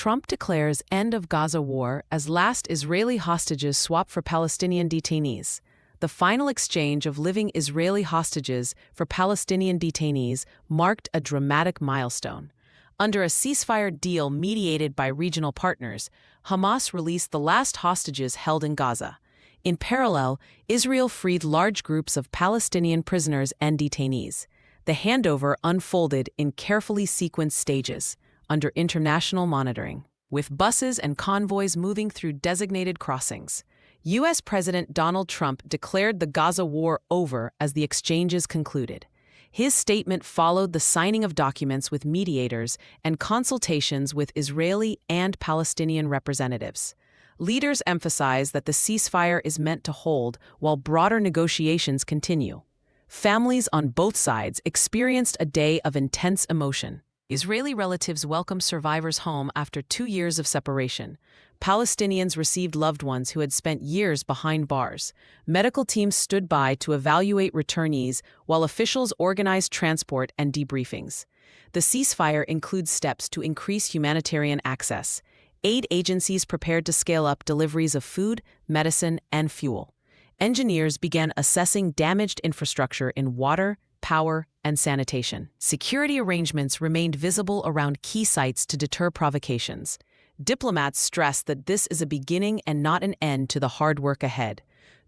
Trump declares end of Gaza war as last Israeli hostages swap for Palestinian detainees. The final exchange of living Israeli hostages for Palestinian detainees marked a dramatic milestone. Under a ceasefire deal mediated by regional partners, Hamas released the last hostages held in Gaza. In parallel, Israel freed large groups of Palestinian prisoners and detainees. The handover unfolded in carefully sequenced stages, under international monitoring, with buses and convoys moving through designated crossings. U.S. President Donald Trump declared the Gaza war over as the exchanges concluded. His statement followed the signing of documents with mediators and consultations with Israeli and Palestinian representatives. Leaders emphasize that the ceasefire is meant to hold while broader negotiations continue. Families on both sides experienced a day of intense emotion. Israeli relatives welcomed survivors home after 2 years of separation. Palestinians received loved ones who had spent years behind bars. Medical teams stood by to evaluate returnees, while officials organized transport and debriefings. The ceasefire includes steps to increase humanitarian access. Aid agencies prepared to scale up deliveries of food, medicine, and fuel. Engineers began assessing damaged infrastructure in water, power, and sanitation. Security arrangements remained visible around key sites to deter provocations. Diplomats stressed that this is a beginning and not an end to the hard work ahead.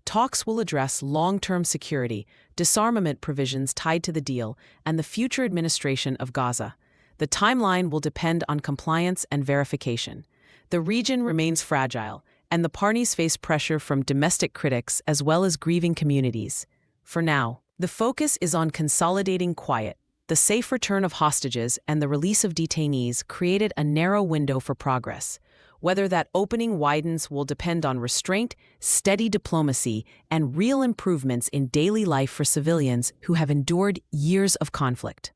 Talks will address long-term security, disarmament provisions tied to the deal, and the future administration of Gaza. The timeline will depend on compliance and verification. The region remains fragile, and the parties face pressure from domestic critics as well as grieving communities. For now, the focus is on consolidating quiet. The safe return of hostages and the release of detainees created a narrow window for progress. Whether that opening widens will depend on restraint, steady diplomacy, and real improvements in daily life for civilians who have endured years of conflict.